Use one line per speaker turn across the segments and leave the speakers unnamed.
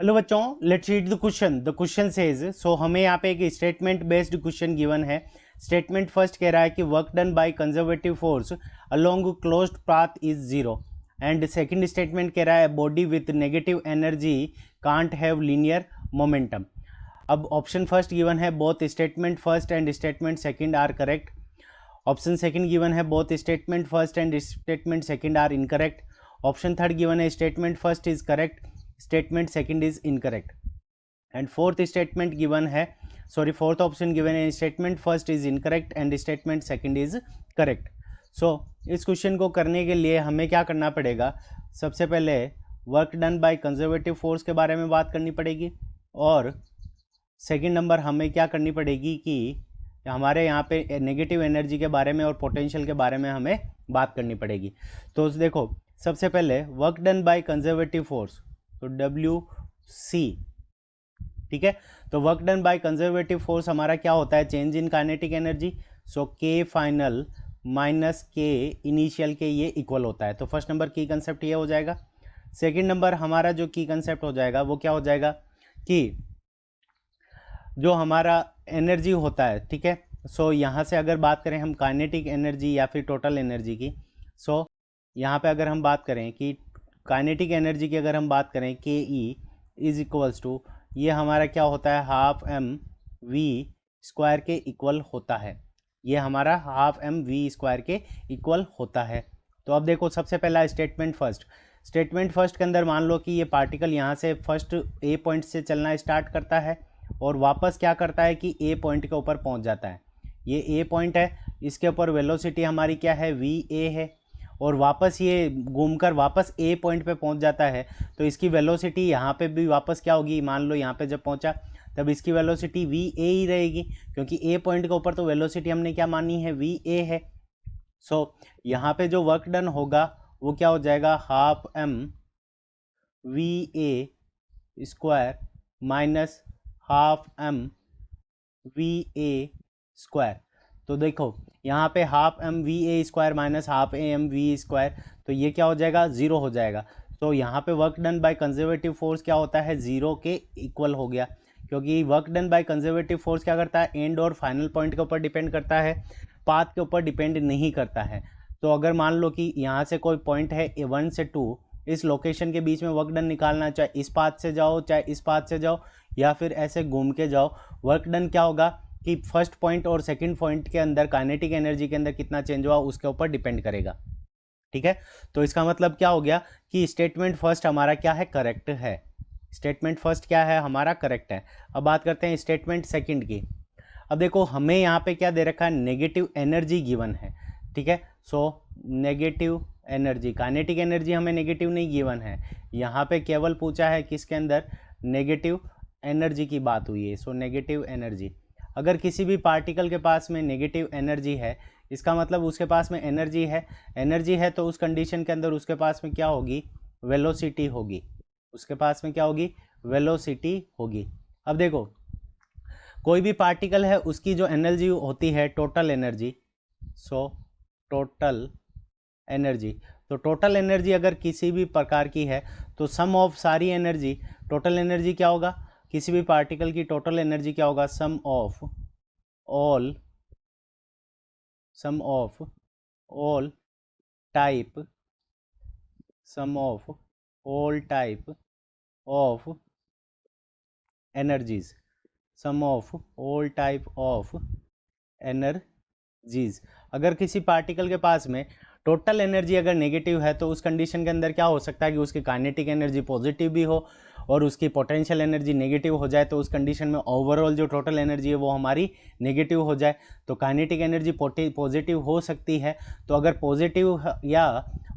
Hello बच्चों, let's read the question. The question says, so हमें यहाँ पे एक स्टेटमेंट बेस्ड क्वेश्चन गिवन है। स्टेटमेंट फर्स्ट कह रहा है कि work done by conservative force along closed path is zero. And second statement कह रहा है body with negative energy can't have linear momentum. अब ऑप्शन फर्स्ट गिवन है both statement first and statement second are correct. Option second given है both statement first and statement second are incorrect. Option third given है statement first is correct, statement second is incorrect. And fourth statement given है, sorry fourth option given है statement first is incorrect and statement second is correct. So इस question को करने के लिए हमें क्या करना पड़ेगा, सबसे पहले work done by conservative force के बारे में बात करनी पड़ेगी, और सेकंड नंबर हमें क्या करनी पड़ेगी कि हमारे यहाँ पे नेगेटिव एनर्जी के बारे में और पोटेंशियल के बारे में हमें बात करनी पड़ेगी। तो देखो, सबसे पहले work done by conservative force, तो डब्ल्यू सी, ठीक है। तो work done by conservative force हमारा क्या होता है, चेंज इन काइनेटिक एनर्जी। सो के फाइनल माइनस के इनिशियल के ये इक्वल होता है। तो फर्स्ट नंबर की कंसेप्ट ये हो जाएगा। सेकंड नंबर हमारा जो की कंसेप्ट हो जाएगा वो क्या हो जाएगा कि जो हमारा एनर्जी होता है, ठीक है। सो यहाँ से अगर बात करें हम काइनेटिक एनर्जी या फिर टोटल एनर्जी की, सो यहाँ पे अगर हम बात करें कि काइनेटिक एनर्जी की अगर हम बात करें के ई इज इक्वल्स टू, ये हमारा क्या होता है हाफ एम वी स्क्वायर के इक्वल होता है। ये हमारा हाफ एम वी स्क्वायर के इक्वल होता है। तो अब देखो, सबसे पहला स्टेटमेंट फर्स्ट। स्टेटमेंट फर्स्ट के अंदर मान लो कि ये पार्टिकल यहाँ से फर्स्ट ए पॉइंट से चलना स्टार्ट करता है और वापस क्या करता है कि ए पॉइंट के ऊपर पहुँच जाता है। ये ए पॉइंट है, इसके ऊपर वेलोसिटी हमारी क्या है, वी ए है, और वापस ये घूमकर वापस ए पॉइंट पे पहुंच जाता है। तो इसकी वेलोसिटी यहाँ पे भी वापस क्या होगी, मान लो यहाँ पे जब पहुंचा तब इसकी वेलोसिटी वी ए ही रहेगी, क्योंकि ए पॉइंट के ऊपर तो वेलोसिटी हमने क्या मानी है, वी ए है। सो यहाँ पे जो वर्क डन होगा वो क्या हो जाएगा, half M V A square minus half M V A square. तो देखो यहाँ पे half M V A square minus half A M V square, तो ये क्या हो जाएगा, जीरो हो जाएगा। तो यहाँ पे work done by conservative force क्या होता है, जीरो के इक्वल हो गया, क्योंकि work done by conservative force क्या करता है, एंड और फाइनल पॉइंट के ऊपर डिपेंड करता है, पाथ के ऊपर डिपेंड नहीं करता है। तो अगर मान लो कि यहाँ से कोई पॉइंट है A1 से 2, इस लोकेशन के बीच में वर्क डन निकालना, चाहे इस पाथ से जाओ चाहे इस पाथ से जाओ या फिर ऐसे घूम के जाओ, वर्क डन क्या होगा कि फर्स्ट पॉइंट और सेकंड पॉइंट के अंदर काइनेटिक एनर्जी के अंदर कितना चेंज हुआ उसके ऊपर डिपेंड करेगा, ठीक है। तो इसका मतलब क्या हो गया कि स्टेटमेंट फर्स्ट हमारा क्या है, करेक्ट है। स्टेटमेंट फर्स्ट क्या है हमारा, करेक्ट है। अब बात करते हैं स्टेटमेंट सेकंड की। अब देखो हमें यहाँ पे क्या दे रखा है, नेगेटिव एनर्जी गिवन है, ठीक है। So negative energy, kinetic energy हमें नेगेटिव नहीं गिवन है, यहाँ पे केवल पूछा है किसके अंदर, नेगेटिव एनर्जी की बात हुई है। सो नेगेटिव एनर्जी, अगर किसी भी पार्टिकल के पास में नेगेटिव एनर्जी है, इसका मतलब उसके पास में एनर्जी है। एनर्जी है तो उस कंडीशन के अंदर उसके पास में क्या होगी, वेलोसिटी होगी। उसके पास में क्या होगी, वेलोसिटी होगी। अब देखो, कोई भी पार्टिकल है उसकी जो एनर्जी होती है total energy, so total energy, तो टोटल एनर्जी अगर किसी भी प्रकार की है तो सम ऑफ सारी एनर्जी, टोटल एनर्जी क्या होगा, किसी भी पार्टिकल की टोटल एनर्जी क्या होगा, sum of all type, sum of all type of energies, sum of all type of energies. अगर किसी पार्टिकल के पास में टोटल एनर्जी अगर नेगेटिव है तो उस कंडीशन के अंदर क्या हो सकता है कि उसकी काइनेटिक एनर्जी पॉजिटिव भी हो और उसकी पोटेंशियल एनर्जी नेगेटिव हो जाए। तो उस कंडीशन में ओवरऑल जो टोटल एनर्जी है वो हमारी नेगेटिव हो जाए। तो काइनेटिक एनर्जी पॉजिटिव हो सकती है। तो अगर पॉजिटिव या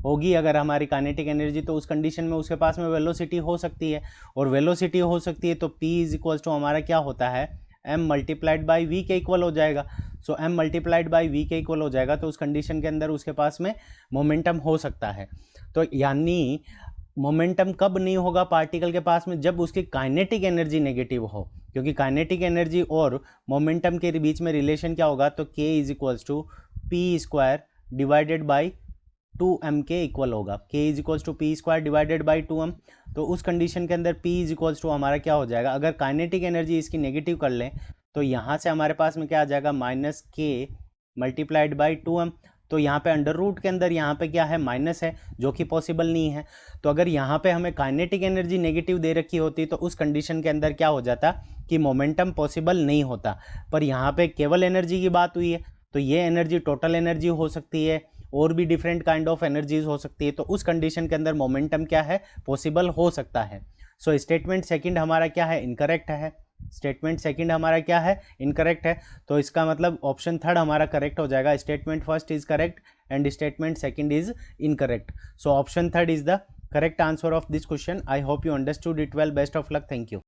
होगी अगर हमारी काइनेटिक एनर्जी, तो उस कंडीशन में उसके पास में वेलोसिटी हो सकती है, और वेलोसिटी हो सकती है तो P इज इक्वल्स टू हमारा क्या होता है, m मल्टीप्लाइड बाई वी के इक्वल हो जाएगा। सो m मल्टीप्लाइड बाई वी के इक्वल हो जाएगा, तो उस कंडीशन के अंदर उसके पास में मोमेंटम हो सकता है। तो यानी मोमेंटम कब नहीं होगा पार्टिकल के पास में, जब उसकी काइनेटिक एनर्जी नेगेटिव हो, क्योंकि काइनेटिक एनर्जी और मोमेंटम के बीच में रिलेशन क्या होगा, तो k is equals to P square divided by 2m के इक्वल होगा। k is equals to P square divided by 2m। तो उस कंडीशन के अंदर p इज इक्वल्स टू हमारा क्या हो जाएगा, अगर काइनेटिक एनर्जी इसकी नेगेटिव कर लें तो यहाँ से हमारे पास में क्या आ जाएगा, minus k multiplied by 2m। तो यहाँ पे अंडर रूट के अंदर यहाँ पे क्या है, माइनस है, जो कि पॉसिबल नहीं है। तो अगर यहाँ पे हमें काइनेटिक एनर्जी नेगेटिव दे रखी होती तो उस कंडीशन के अंदर क्या हो जाता कि मोमेंटम पॉसिबल नहीं होता। पर यहाँ पे केवल एनर्जी की बात हुई है, तो ये एनर्जी टोटल एनर्जी हो सकती है, और भी डिफरेंट काइंड ऑफ एनर्जीज हो सकती है। तो उस कंडीशन के अंदर मोमेंटम क्या है, पॉसिबल हो सकता है। सो स्टेटमेंट सेकंड हमारा क्या है, इनकरेक्ट है। स्टेटमेंट सेकंड हमारा क्या है, इनकरेक्ट है। तो इसका मतलब ऑप्शन थर्ड हमारा करेक्ट हो जाएगा। Statement first is correct and statement second is incorrect. So option third is the correct answer of this question. I hope you understood it well. Best of luck. Thank you.